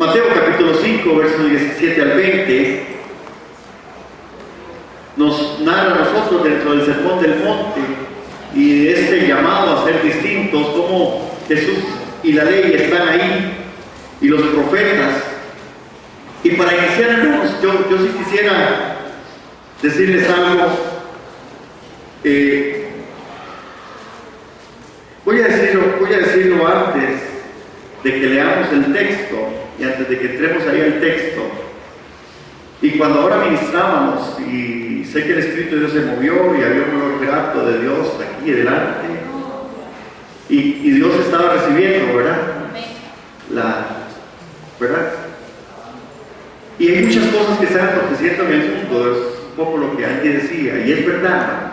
Mateo capítulo 5, versos 17 al 20, nos narra a nosotros dentro del Sermón del Monte y de este llamado a ser distintos, cómo Jesús y la ley están ahí y los profetas. Y para iniciar, hermanos, yo sí quisiera decirles algo. Voy a decirlo antes de que leamos el texto y antes de que entremos ahí al texto. Y cuando ahora ministrábamos, y sé que el Espíritu de Dios se movió y había un olor grato de Dios aquí delante, y Dios estaba recibiendo, ¿verdad? ¿Verdad? Y hay muchas cosas que están aconteciendo en el mundo, es un poco lo que Angie decía, y es verdad.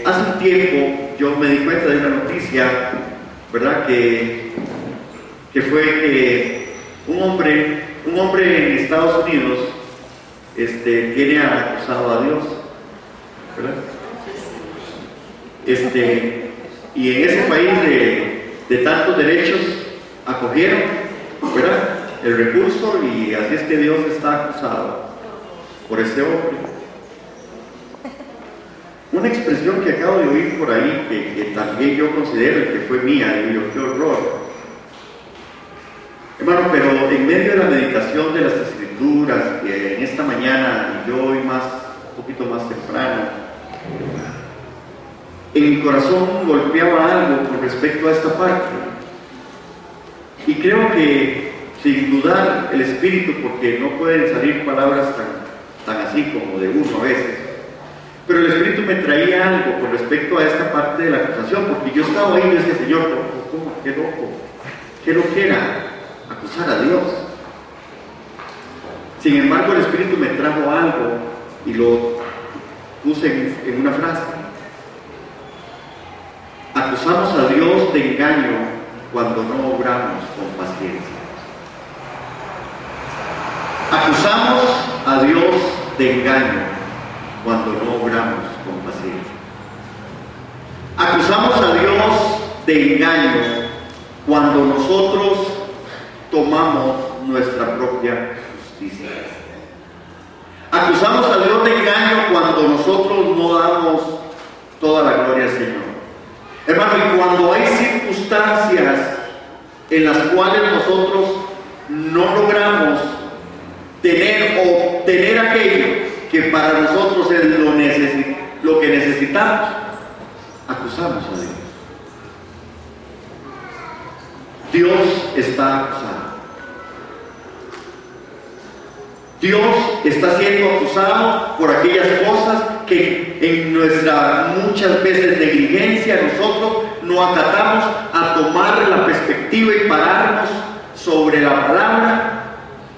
Hace un tiempo yo me di cuenta de una noticia, ¿verdad? Que fue que un hombre en Estados Unidos tiene acusado a Dios, ¿verdad? Y en ese país de tantos derechos acogieron, ¿verdad?, el recurso, y así es que Dios está acusado por este hombre. Una expresión que acabo de oír por ahí, que también yo considero que fue mía, digo yo, qué horror. Hermano, pero en medio de la meditación de las Escrituras, que en esta mañana, y yo hoy un poquito más temprano, en mi corazón golpeaba algo con respecto a esta parte. Y creo que, sin dudar, el Espíritu, porque no pueden salir palabras tan así como de uno a veces, pero el Espíritu me traía algo con respecto a esta parte de la acusación, porque yo estaba ahí y decía, Señor, ¿cómo? ¿Qué loco? ¿Qué loquera? Acusar a Dios. Sin embargo, el Espíritu me trajo algo y lo puse en una frase. Acusamos a Dios de engaño cuando no obramos con paciencia. Acusamos a Dios de engaño cuando no obramos con paciencia. Acusamos a Dios de engaño cuando nosotros tomamos nuestra propia justicia. Acusamos a Dios de engaño cuando nosotros no damos toda la gloria al Señor. Hermano, y cuando hay circunstancias en las cuales nosotros no logramos tener aquello que para nosotros es lo que necesitamos, acusamos a Dios. Dios está acusado. Dios está siendo acusado por aquellas cosas que en nuestra muchas veces negligencia nosotros no acatamos a tomar la perspectiva y pararnos sobre la palabra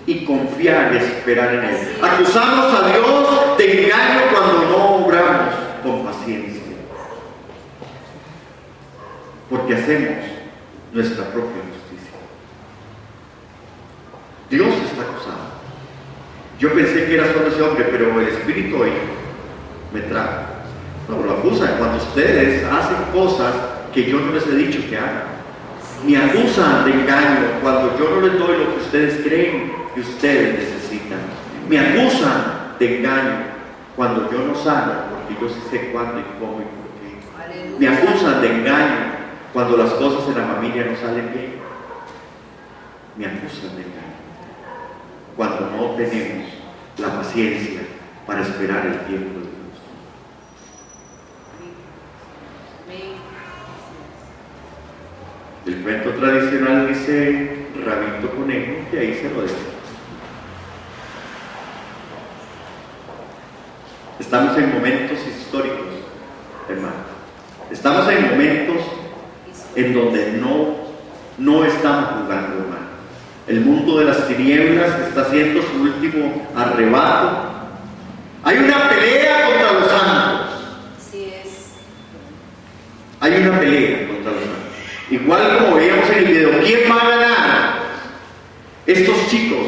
y confiar y esperar en Él. Acusamos a Dios de engaño cuando no obramos con paciencia, porque hacemos nuestra propia justicia. Dios está acusado. Yo pensé que era solo ese hombre, pero el Espíritu hoy me trajo. No, lo acusan cuando ustedes hacen cosas que yo no les he dicho que hagan. Me acusan de engaño cuando yo no les doy lo que ustedes creen que ustedes necesitan. Me acusan de engaño cuando yo no sano, porque yo sí sé cuándo y cómo y por qué. Me acusan de engaño cuando las cosas en la familia no salen bien. Me acusan de engaño cuando no tenemos la paciencia para esperar el tiempo de Dios. El cuento tradicional dice rabito conejo, y ahí se lo dejo. Estamos en momentos históricos, hermano. Estamos en momentos en donde no estamos jugando, hermano. El mundo de las tinieblas está haciendo su último arrebato. Hay una pelea contra los santos. Así es. Hay una pelea contra los santos. Igual como veíamos en el video, ¿quién va a ganar? Estos chicos,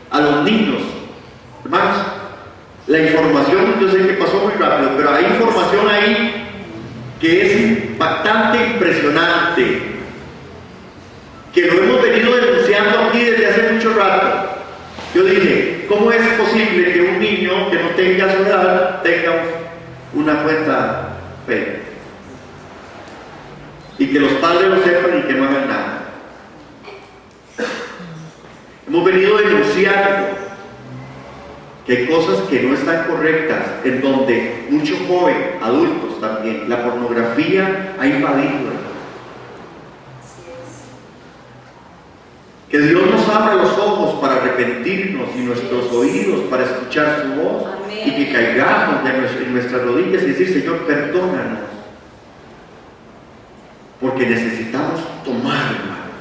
a los niños. Hermanos, la información, yo sé que pasó muy rápido, pero hay información ahí que es impactante, impresionante, que lo hemos venido mucho rato, yo dije, ¿cómo es posible que un niño que no tenga su edad tenga una cuenta Facebook? Y que los padres lo sepan y que no hagan nada. Hemos venido denunciando que hay cosas que no están correctas, en donde muchos jóvenes, adultos también, la pornografía ha invadido. Que Dios nos abra los ojos para arrepentirnos y nuestros oídos para escuchar su voz. Amén. Y que caigamos en nuestras rodillas y decir, Señor, perdónanos. Porque necesitamos tomar, hermano.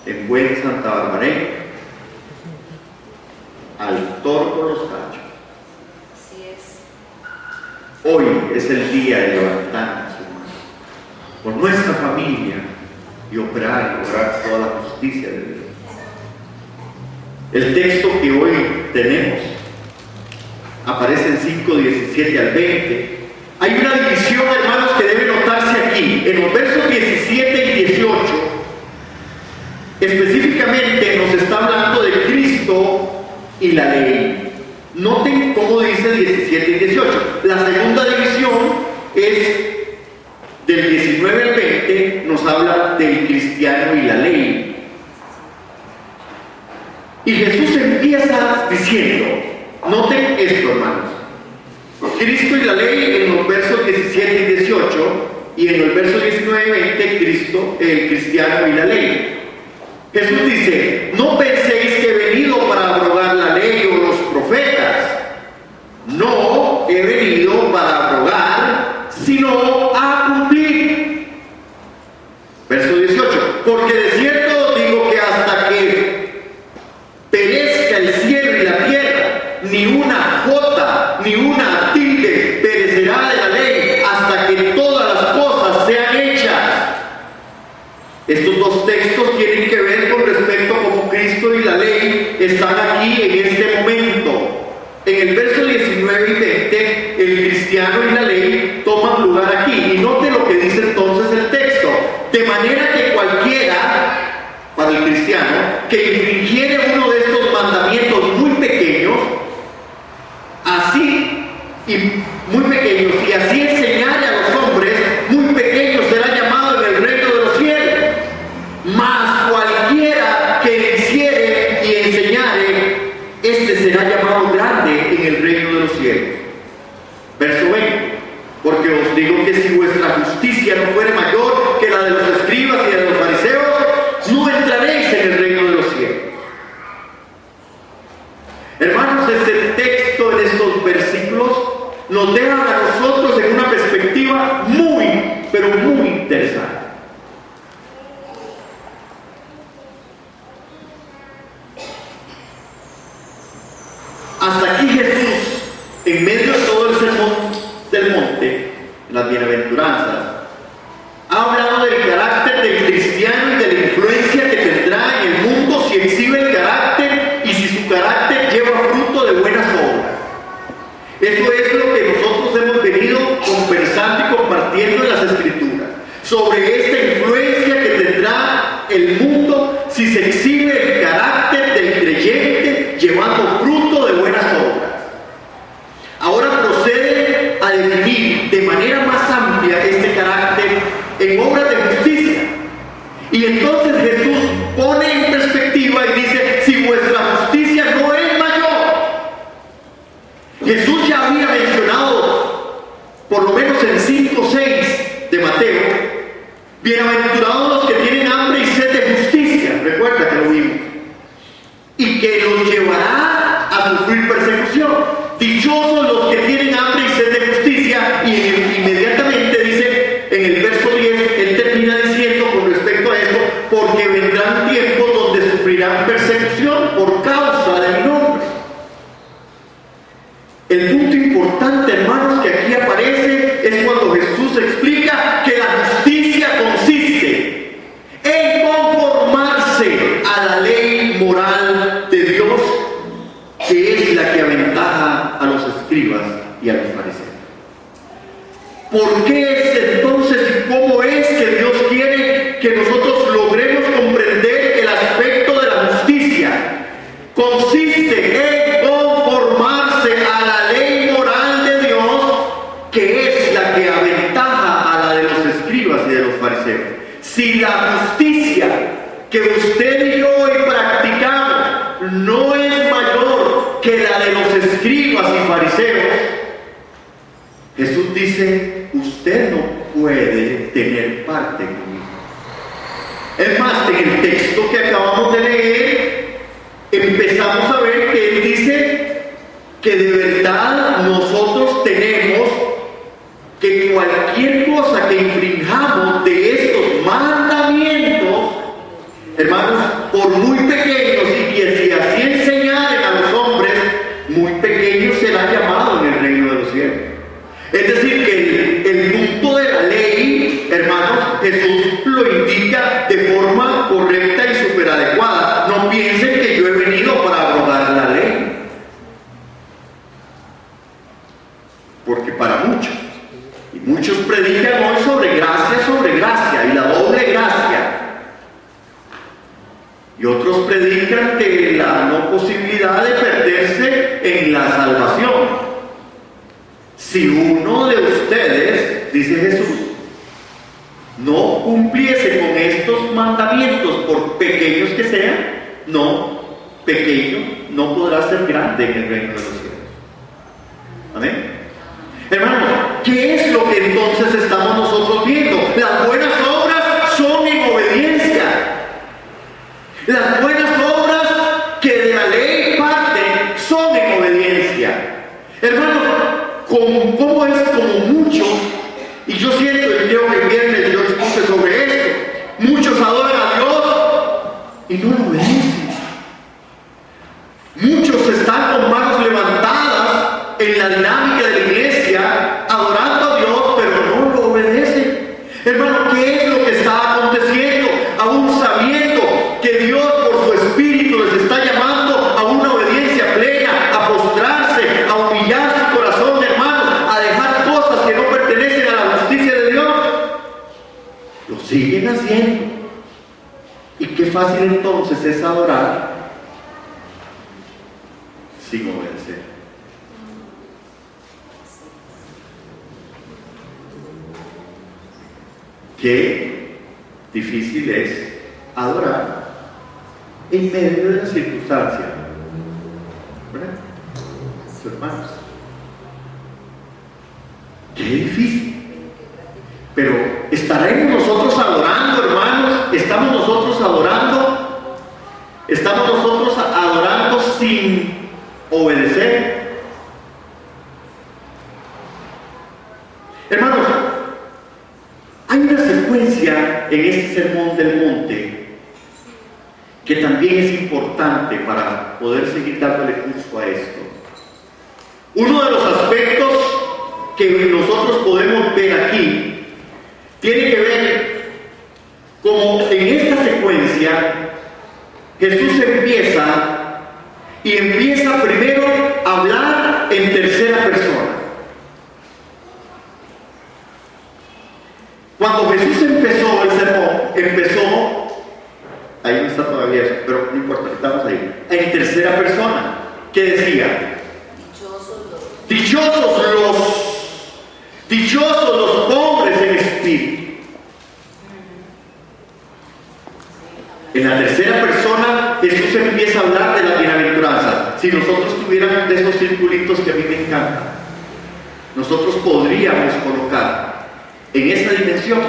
En buen Santa Barbareña, al toro por los cachos. Así es. Hoy es el día de levantarnos, hermano, por nuestra familia y operar y lograr toda la justicia de Dios. El texto que hoy tenemos aparece en 5:17 al 20. Hay una división, hermanos, que debe notarse aquí. En los versos 17 y 18, específicamente nos está hablando de Cristo y la ley. Noten cómo dice 17 y 18. La segunda división es del 19 al 20, nos habla del cristiano y la ley. Y Jesús empieza diciendo, noten esto, hermanos, Cristo y la ley en los versos 17 y 18, y en el verso 19 y 20, Cristo, el cristiano y la ley. Jesús dice, no penséis que he venido para abrogar la ley o los profetas. No he venido para abrogar, sino a cumplir. Verso 18, porque de cierto os digo que hasta que perezca el cielo y la tierra, ni una jota, ni una tilde perecerá de la ley, hasta que todas las cosas sean hechas. Estos dos textos tienen que ver con respecto a cómo Cristo y la ley están aquí en este momento. En el verso 19 y 20, el cristiano y la ley toman lugar aquí. Y note lo que dice entonces el texto. De manera que cualquiera, para el cristiano, que infringiere uno de estos mandamientos muy pequeños, así, y muy pequeños, y así enseñare a los hombres, muy pequeños será llamado en el reino de los cielos. Mas cualquiera que hiciere y enseñare, este será llamado grande en el reino de los cielos. Verso 20. Porque os digo que si vuestra justicia no fuere mayor que la de los escribas y de los fariseos, no entraréis en el reino de los cielos. Hermanos, este texto en estos versículos nos deja a nosotros en una perspectiva muy, pero muy interesante. Hasta aquí Jesús, en medio de todo el sermón del monte, en las bienaventuranzas, ha hablado del carácter del cristiano y de la influencia que tendrá en el mundo si exhibe el carácter y si su carácter lleva fruto de buenas obras. Eso es lo que nosotros hemos venido conversando y compartiendo en las Escrituras, sobre esta influencia que tendrá el mundo si se exhibe el carácter del creyente llevando fruto de buenas obras. Ahora procede a definir de manera más amplia este carácter en obras de justicia. Y entonces Jesús pone en perspectiva y dice, si vuestra justicia no es mayor. Jesús ya había mencionado, por lo menos en 5 o 6 de Mateo, bienaventurados los que tienen hambre y sed de justicia, recuerda que lo vimos, y que los llevará a sufrir persecución. Dichosos los que tienen hambre y sed de justicia, y inmediatamente dice en el verso 10, él termina diciendo con respecto a esto, porque vendrán tiempos donde sufrirán persecución por causa de mi nombre. El punto importante, hermanos, que aquí aparece es cuando Jesús explica que la justicia consiste en conformarse a la ley moral de Dios, que es la que aventaja a los escribas y a los fariseos. ¿Por qué es entonces y cómo es que Dios quiere que nosotros logremos comprender el aspecto fariseos. Si la justicia que usted y yo hoy practicamos no es mayor que la de los escribas y fariseos, Jesús dice, usted no puede tener parte conmigo. Es más, en el texto que acabamos de leer, empezamos a ver que Él dice que de verdad nosotros tenemos que cualquier cosa que infringamos de estos mandamientos, hermanos, por muy pequeños y que si así enseñaren a los hombres, muy pequeños serán llamados en el reino de los cielos. Es decir, que el punto de la ley, hermanos, Jesús lo indica de forma correcta y súper adecuada. No piensen que yo he venido para abrogar la ley. Porque para muchos, y muchos predican hoy sobre gracia y la doble gracia. Y otros predican que la no posibilidad de perderse en la salvación. Si uno de ustedes, dice Jesús, no cumpliese con estos mandamientos, por pequeños que sean, pequeño no podrá ser grande en el reino de los cielos. Amén. Hermanos, ¿qué es lo que entonces estamos nosotros viendo? Las buenas obras son en obediencia. Las buenas obras que de la ley parten son en obediencia. Hermanos, ¿cómo es como muchos? Y yo siento, y creo que el viernes yo expuse sobre esto. Muchos adoran a Dios y no lo obedecen. Muchos están con manos levantadas en la dinámica de la iglesia, adorando a Dios, pero no lo obedecen. Hermano, ¿qué es lo que está aconteciendo? Aún sabiendo que Dios por su Espíritu les está llamando a una obediencia plena, a postrarse, a humillar su corazón, hermano, a dejar cosas que no pertenecen a la justicia de Dios, lo siguen haciendo. Y qué fácil entonces es adorar sin obedecer. Qué difícil es adorar en medio de las circunstancias, ¿verdad? Sus hermanos. Qué difícil. Pero ¿estaremos nosotros adorando, hermanos? ¿Estamos nosotros adorando? ¿Estamos nosotros adorando sin obedecer? Hermanos, hay una secuencia en este sermón del monte que también es importante para poder seguir dándole curso a esto. Uno de los aspectos que nosotros podemos ver aquí tiene que ver como en esta secuencia Jesús empieza primero a hablar en tercera persona. Cuando Jesús empezó el sermón, ahí no está todavía eso, pero no importa, estamos ahí, en tercera persona, ¿qué decía? Dichosos los pobres en espíritu. En la tercera persona, Jesús empieza a hablar de la bienaventuranza. Si nosotros tuviéramos de esos circulitos que a mí me encantan, nosotros podríamos colocar en esa dimensión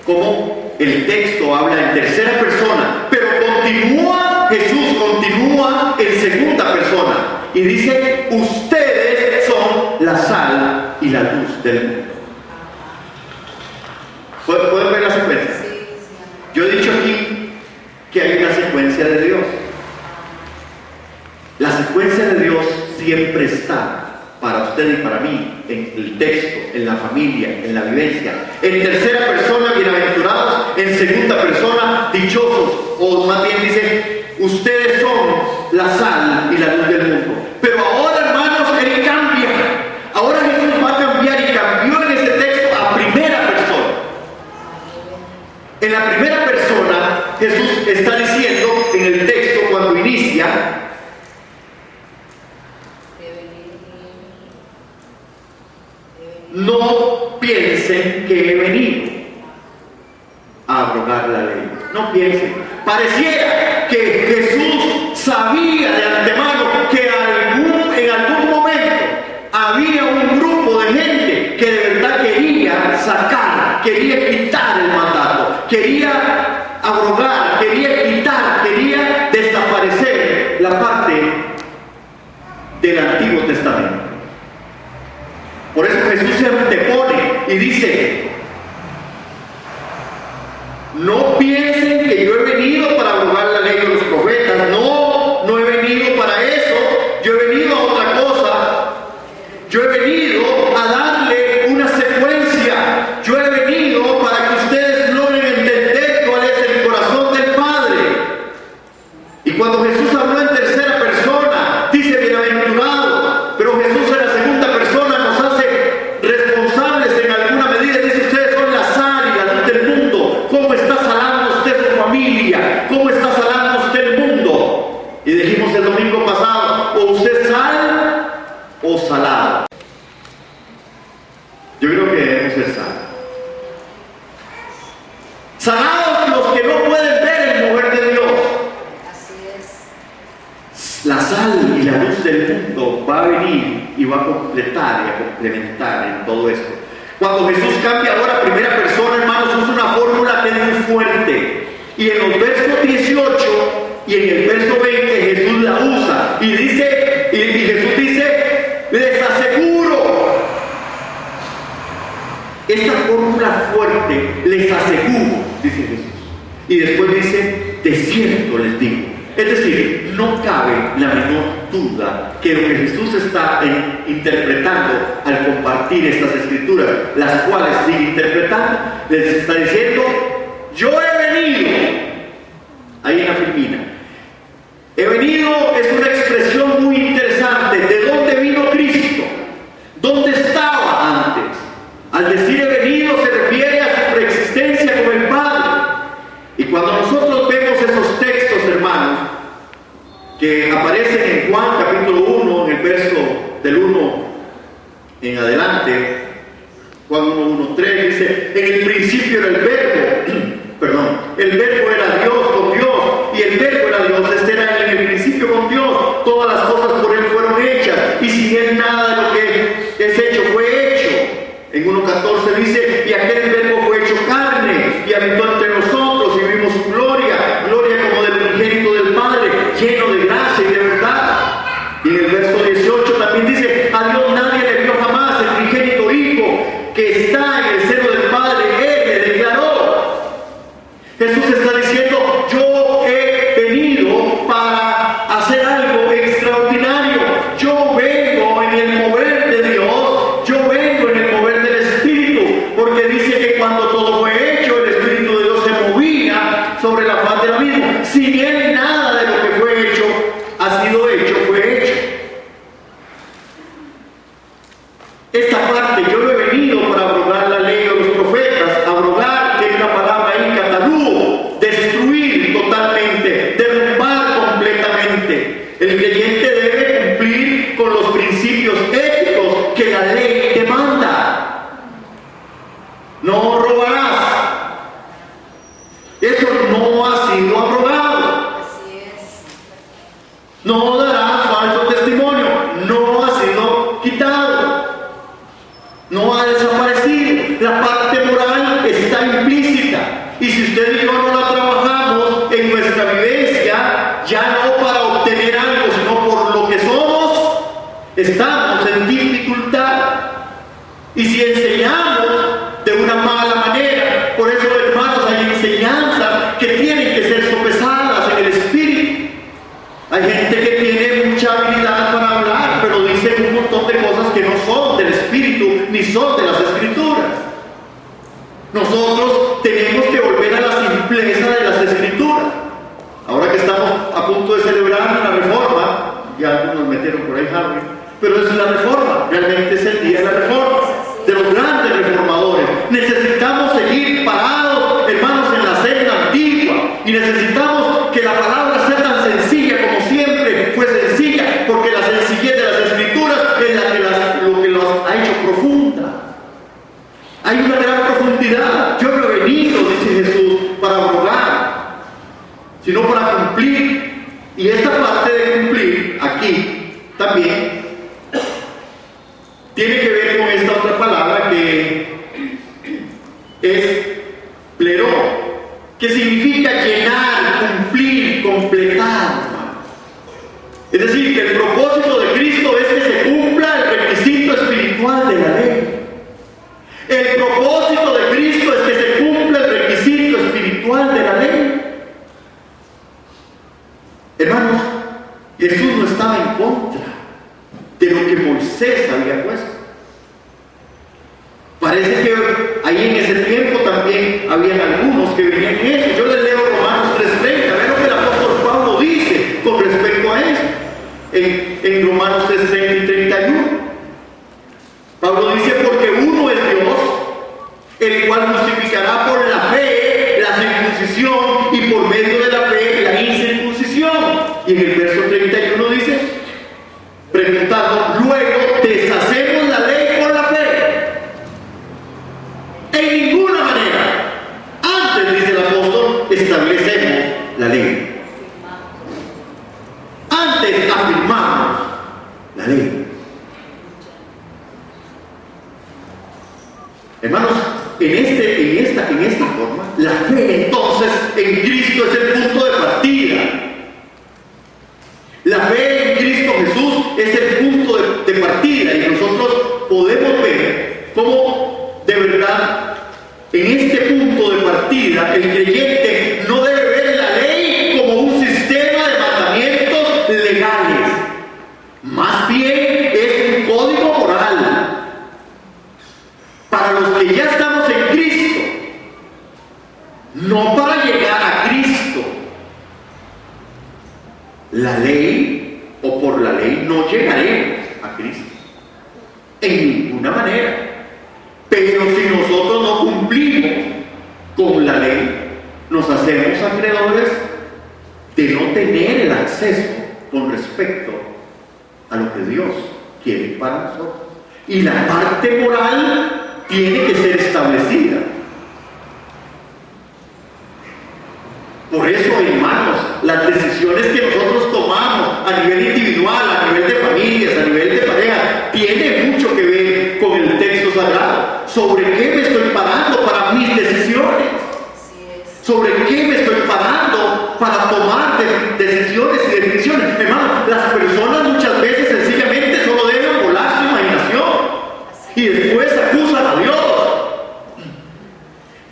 como el texto habla en tercera persona, pero Jesús continúa en segunda persona y dice: ustedes son la sal y la luz del mundo. ¿Pueden ver la secuencia? Yo he dicho aquí que hay una secuencia de Dios. La secuencia de Dios siempre está para usted y para mí, en el texto, en la familia, en la vivencia. En tercera persona, bienaventurados; en segunda persona, dichosos. O más bien dice: ustedes son la sal y la luz del mundo. Pero ahora, hermanos, Él cambia. Ahora Jesús va a cambiar y cambió en ese texto a primera persona. En la primera persona, Jesús está diciendo en el texto cuando inicia: no piensen que he venido. abrogar la ley. No piensen. Pareciera que Jesús sabía de antemano que en algún momento había un grupo de gente que de verdad quería sacar, quería quitar el mandato, quería abrogar, quería quitar, quería desaparecer la parte del Antiguo Testamento. Por eso Jesús se antepone y dice: no piensen que yo he venido para abrogar la ley de los profetas. No he venido para eso. Yo he venido a otra cosa. Yo he venido a darle una secuencia. Yo he venido para que ustedes logren entender cuál es el corazón del Padre. Y cuando Jesús habló en tercera persona, dice bienaventurado, pero Jesús en la segunda persona nos hace responsables en alguna medida. Dice: ustedes son la sal y la luz del mundo. ¿Cómo está salando usted su familia? ¿Cómo está salando usted el mundo? Y dijimos el domingo pasado: o usted sal o salado. Yo creo que debemos ser salados. Salados los que no pueden ver el mover de Dios. Así es. La sal y la luz del mundo va a venir y va a completar y a complementar en todo esto. Cuando Jesús cambia ahora a primera persona, hermanos, usa una fórmula que es muy fuerte. Y en los versos 18 y en el verso 20 Jesús la usa. Y Jesús dice: les aseguro. Esta fórmula fuerte, les aseguro, dice Jesús. Y después dice: de cierto les digo. Es decir, no cabe la menor duda que lo que Jesús está interpretando al compartir estas escrituras, las cuales sigue interpretando, les está diciendo: yo he venido. Ahí en la firmina. He venido es una expresión muy interesante. ¿De dónde vino Cristo? ¿Dónde estaba antes? Al decir he venido se refiere a su preexistencia como el Padre. Y cuando nosotros vemos esos textos, hermanos, que aparecen en Juan capítulo 1, en el verso del 1 en adelante, Juan 1:3 dice: en el principio era el verbo, el verbo era Dios con Dios, y el verbo era Dios. Este era en el principio con Dios. Todas las cosas por Él fueron hechas, y sin Él nada de lo que es hecho fue hecho. En 1:14 dice: y aquel verbo fue hecho carne y habitó entre nosotros, y vimos su gloria como del unigénito del Padre, lleno de gracia y de verdad. Y en el verso 18 también dice: a Dios nadie le vio jamás, el unigénito Hijo que está en el seno del Padre, Él le declaró. Jesús está diciendo: yo he venido para hacer algo extraordinario. Yo vengo en el mover de Dios, yo vengo en el mover del Espíritu, porque dice que cuando todo fue hecho, el Espíritu de Dios se movía sobre la faz de la misma. Sin Él nada de lo que fue hecho ha sido hecho, fue hecho. Esta parte: yo no he venido para abrogar la ley de los profetas. Abrogar, que es una palabra ahí, catalú, destruir totalmente, derrumbar completamente. El creyente debe cumplir con los principios éticos que la ley demanda. No robarás. Eso no ha sido abrogado. Así es. No darás falso testimonio. No ha sido quitado. No ha desaparecido. La parte moral está implícita. Y si usted y yo no la trabajamos en nuestra vivencia, ya no para obtener algo, sino por lo que somos, estamos en dificultad. Y si enseñamos de una mala manera, por eso, hermanos, hay enseñanzas que tienen que ser sopesadas en el Espíritu. Hay gente que tiene mucha habilidad para hablar, pero dicen un montón de cosas que no son del Espíritu ni son de las Escrituras. Nosotros tenemos que volver a la simpleza de las Escrituras. Ahora que estamos a punto de celebrar la Reforma, ya algunos metieron por ahí Harvey, pero es la Reforma, realmente es el día de la Reforma, de los grandes reformadores. Necesitamos seguir parados, hermanos, en la senda antigua, y necesitamos que la palabra sea tan sencilla como siempre fue sencilla, porque la sencillez de las Escrituras es lo que las ha hecho profunda. Hay una gran profundidad. Yo no he venido, dice Jesús, para Y esta parte de cumplir aquí también tiene que ver con esta otra palabra que es pleró, que significa llenar, cumplir, completar. Es decir, que el propósito de Cristo es que se cumpla el requisito espiritual de la ley. El propósito de Cristo es que se cumpla el requisito espiritual de la ley. Hermanos, Jesús no estaba en contra de lo que Moisés había puesto. Parece que ahí en ese tiempo también habían algunos que venían en eso. Yo les leo Romanos 3:30, vean lo que el apóstol Pablo dice con respecto a eso. En Romanos 3:30 y 31. Pablo dice, porque uno es Dios, el cual justificará por la fe la circuncisión y por medio de la fe la incircuncisión. Y en el verso 31 dice, preguntando, luego deshacemos la ley por la fe. En ninguna manera. Antes, dice el apóstol, establecemos la ley. Antes afirmamos la ley. Hermanos, en esta forma, la fe entonces en Cristo es el punto de partida. La fe en Cristo Jesús es el punto de partida, y nosotros podemos ver cómo de verdad en este punto de partida el creyente no debe ver la ley como un sistema de mandamientos legales, más bien es un código moral para los que ya estamos en Cristo, no para llegar a Cristo. La ley o por la ley no llegaremos a Cristo en ninguna manera. Pero si nosotros no cumplimos con la ley, nos hacemos acreedores de no tener el acceso con respecto a lo que Dios quiere para nosotros. Y la parte moral tiene que ser establecida. Por eso, hermanos, las decisiones que nosotros tomamos a nivel individual, a nivel de familias, a nivel de pareja, tienen mucho que ver con el texto sagrado. ¿Sobre qué me estoy parando para mis decisiones? ¿Sobre qué me estoy parando para tomar decisiones y definiciones? Hermanos, las personas muchas veces sencillamente solo deben volar su imaginación y después acusan a Dios.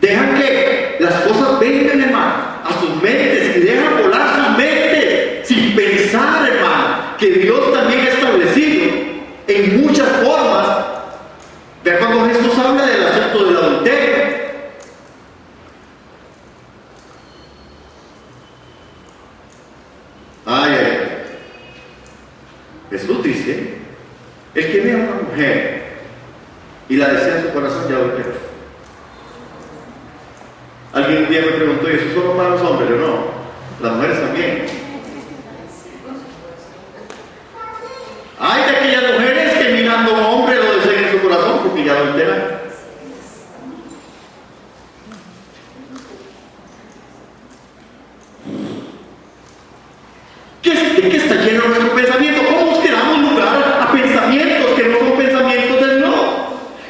Dejan que las cosas vengan, hermano, a sus mentes, y dejan volar sus mentes sin pensar, hermano, que Dios también ha establecido en muchas formas. Vean cuando Jesús habla del asunto del adulterio. Jesús dice, el que ve a una mujer y la desea en su corazón, ya adulteró. Alguien un día me preguntó, ¿y eso solo para los hombres o no? Las mujeres también. Hay de aquellas mujeres que mirando a un hombre lo desean en su corazón porque ya adulteran. ¿De qué está lleno nuestro pensamiento? ¿Cómo nos quedamos lugar a pensamientos que no son pensamientos de Dios?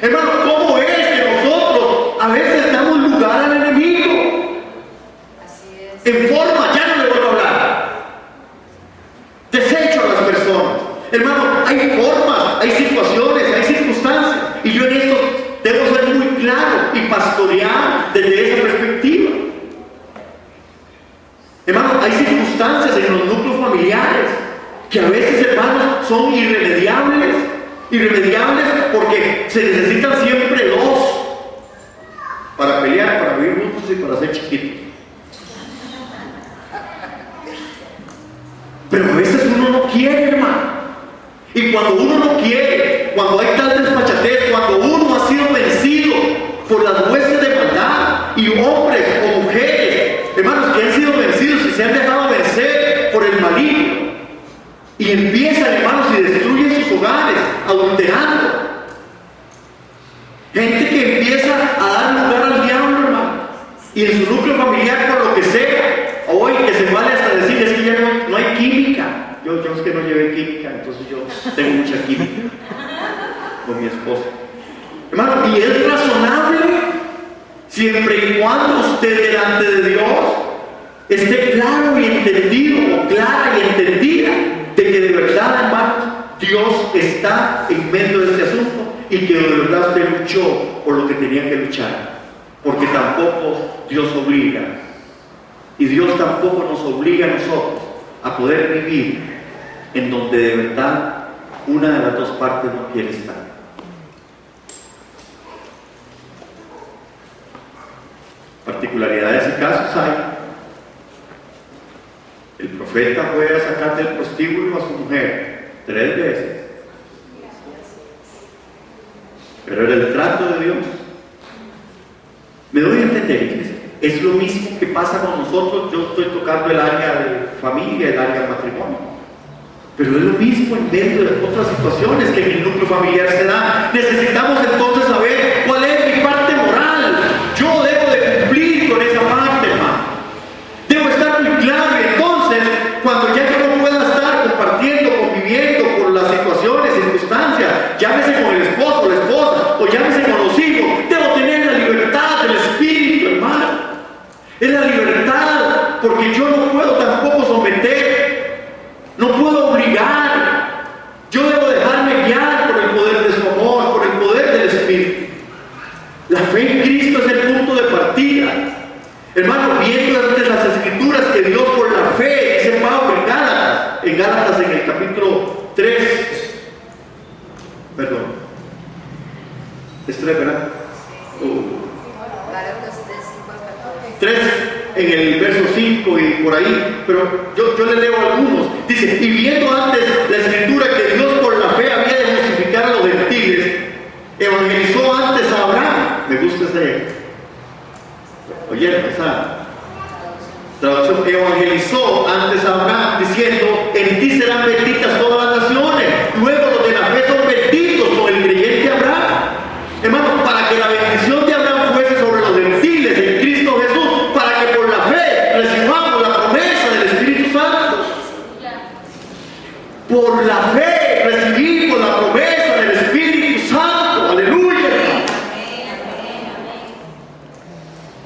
Hermano, ¿cómo es que nosotros a veces damos lugar al enemigo? Así es. En forma, ya no le vuelvo a hablar. Desecho a las personas. Hermano, hay formas, hay situaciones, hay circunstancias. Y yo en esto debo ser muy claro y pastorear desde esa perspectiva. Hermano, hay circunstancias en los núcleos familiares que a veces, hermanos, son irremediables porque se necesitan siempre dos para pelear, para vivir juntos y para ser chiquitos. Pero a veces uno no quiere, hermano. Y cuando uno no quiere, cuando hay tal despachatez, cuando uno ha sido vencido por las huestes de maldad, y hombres o mujeres, hermanos, que han sido vencidos y se han dejado vencer por el maligno, y empiezan, hermanos, y destruyen sus hogares, adulterando. Gente que empieza a dar lugar al diablo, hermano, y en su núcleo familiar, por lo que sea, Hoy que se vale hasta decir, es que ya no hay química. Yo es que no llevé química, entonces yo tengo mucha química con mi esposa. Hermano, y es razonable siempre y cuando usted delante de Dios esté claro y entendido, o clara y entendida, de que de verdad, hermanos, Dios está en medio de este asunto y que de verdad usted luchó por lo que tenía que luchar. Porque tampoco Dios obliga, y Dios tampoco nos obliga a nosotros a poder vivir en donde de verdad una de las dos partes no quiere estar. Particularidades y casos hay. El profeta fue a sacar del prostíbulo a su mujer 3 veces, pero era el trato de Dios. Me doy a entender, es lo mismo que pasa con nosotros. Yo estoy tocando el área de familia, el área de matrimonio, pero es lo mismo en medio de otras situaciones que en el núcleo familiar se da. Necesitamos entonces saber cuál es mi parte moral. Yo debo de cumplir con esa parte, hermano. Debo estar muy claro, y entonces, cuando ya yo no pueda estar compartiendo, conviviendo con las situaciones, circunstancias, llámese con el esposo o la esposa, o llámese con los hijos, debo tener la libertad del espíritu, hermano. Es la libertad, porque yo no puedo tampoco someter, no puedo obligar. Yo debo dejarme guiar por el poder de su amor, por el poder del Espíritu. La fe en Cristo es el punto de partida. Hermano, viendo desde las Escrituras que Dios por la fe, dice Pablo en Gálatas en el capítulo 3, perdón, es 3, ¿verdad? 3 en el verso 5 y por ahí, pero yo le leo algunos. Dice, y viendo antes la Escritura que Dios por la fe había de justificar a los gentiles, evangelizó antes a Abraham. Me gusta oyeron esa traducción. Evangelizó antes a Abraham diciendo, en ti serán benditas todas las naciones. Luego los de la fe son benditos con el creyente Abraham. Hermanos, para que la bendición de Abraham fuese sobre los gentiles en Cristo Jesús, para que por la fe recibamos la promesa del Espíritu Santo. Por la fe recibimos la promesa del Espíritu Santo. Aleluya.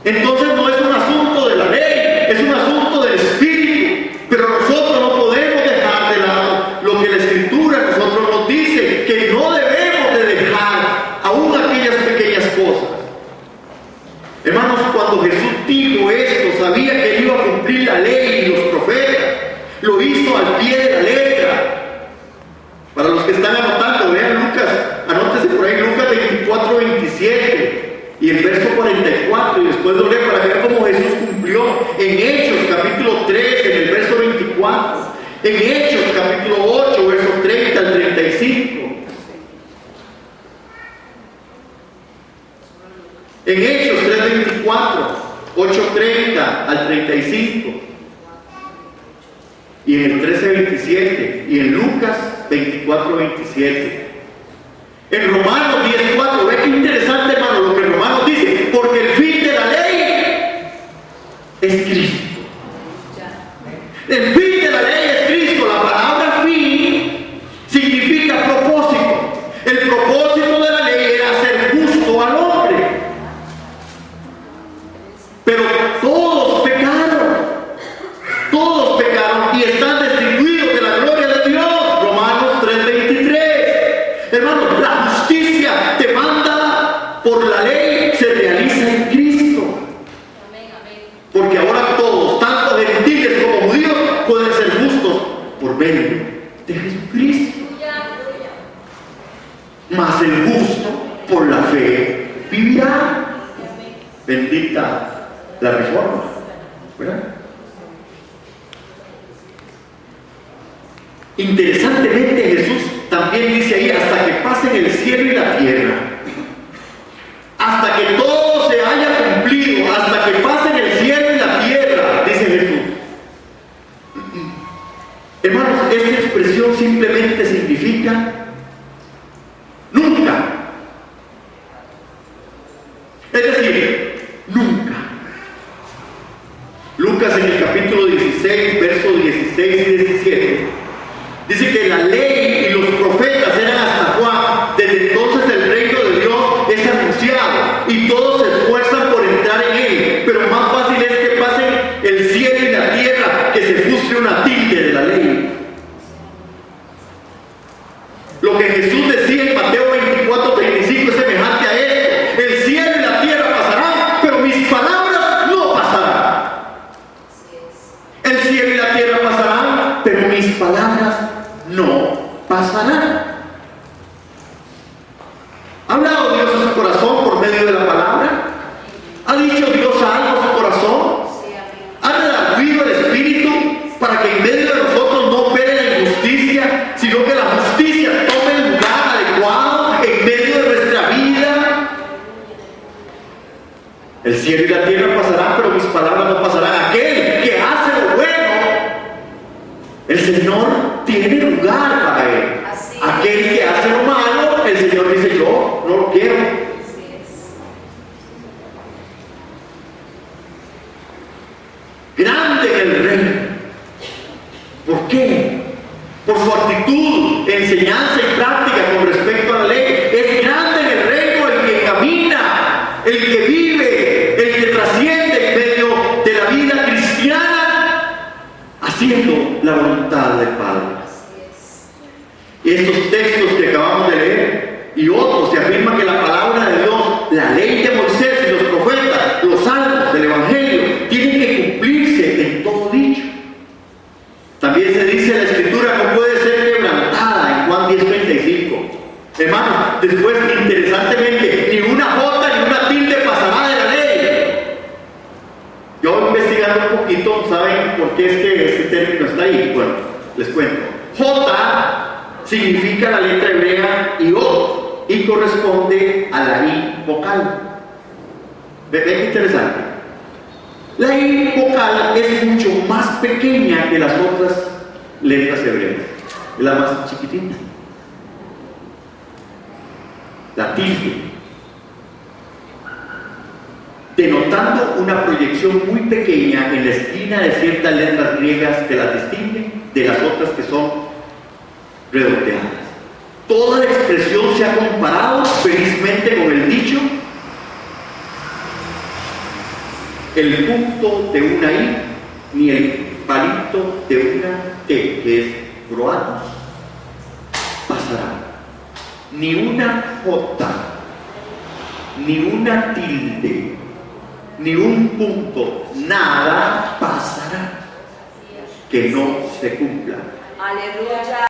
Entonces no es un asunto de la ley, es un asunto del Espíritu. Pero nosotros no podemos dejar de lado lo que la Escritura a nosotros nos dice, que no debemos de dejar aún aquellas pequeñas cosas. Hermanos, cuando Jesús dijo esto, sabía que iba a cumplir la ley y los profetas. Lo hizo al pie de la letra. Para los que están anotando, vean Lucas, anótese por ahí Lucas 24, 27 y el verso 44, y después lo leo para ver cómo Jesús cumplió. En Hechos capítulo 3, en el verso 24, en Hechos capítulo 8, verso 30 al 35, en Hechos 3:24, 8:30 al 35, y en el 13:27, y en Lucas 24:27. En Romanos 10:4, ve qué interesante, hermano, lo que Romanos dice, porque el fin de la ley es Cristo. El fin de la ley es Cristo. La palabra fin significa propósito. El propósito de la ley era hacer justo al hombre. Pero todos pecaron y están destituidos de la gloria de Dios. Romanos 3:23. Hermanos, la justicia demanda por la ley se realiza en Cristo. Porque ahora todos, tanto gentiles como judíos, pueden ser justos por medio de Jesucristo. Mas el justo por la fe vivirá. Bendita la reforma, ¿verdad? Interesantemente, Jesús también dice ahí, hasta que pasen el cielo y la tierra, hasta que todo se haya cumplido, hasta que pasen el cielo y la tierra, dice Jesús. Hermanos, esta expresión simplemente significa nunca. Es decir, nunca. Lucas en el capítulo 16, versos 16 y 17, dice que la ley y los profetas eran hasta Juan. Desde entonces el reino de Dios es anunciado y todos se esfuerzan por entrar en él, pero más fácil es que pasen el cielo y la tierra que se frustre una tilde de la ley. Lo que Jesús decía en Mateo 24:35 es semejante a esto: el cielo y la tierra pasarán, pero mis palabras no pasarán. El cielo y la tierra pasarán, pero mis palabras no pasarán. ¿Ha hablado Dios a su corazón por medio de la palabra? ¿Ha dicho Dios algo a su corazón? ¿Ha redarguido el Espíritu para que en medio de nosotros no opere la injusticia, sino que la justicia tome el lugar adecuado en medio de nuestra vida? El cielo y la tierra pasarán, pero mis palabras no pasarán. Aquel que hace lo bueno, el Señor tiene lugar para él. Aquel que hace lo malo, el Señor dice: yo no lo quiero. Grande en el reino. ¿Por qué? Por su actitud, enseñanza y práctica con respecto a la ley. Es grande en el reino el que camina, el que vive, el que trasciende en medio de la vida cristiana, haciendo la voluntad del Padre. Estos textos que acabamos de leer y otros se afirma que la palabra de Dios, la ley de Moisés y los profetas, los salmos del Evangelio, tienen que cumplirse en todo dicho. También se dice en la Escritura: no puede ser quebrantada, en Juan 10:35. Hermano, después, interesantemente, ni una jota ni una tilde pasará de la ley. Yo investigando un poquito, ¿saben por qué es que este término está ahí? Bueno, les cuento. Jota significa la letra hebrea Iod y corresponde a la I vocal. ¿Ven qué interesante? La I vocal es mucho más pequeña que las otras letras hebreas. Es la más chiquitita. La tilde, denotando una proyección muy pequeña en la esquina de ciertas letras griegas que las distinguen de las otras que son redondeadas. Toda la expresión se ha comparado felizmente con el dicho: el punto de una I ni el palito de una T, que es croatos, pasará. Ni una J, ni una tilde, ni un punto, nada pasará que no se cumpla. Aleluya.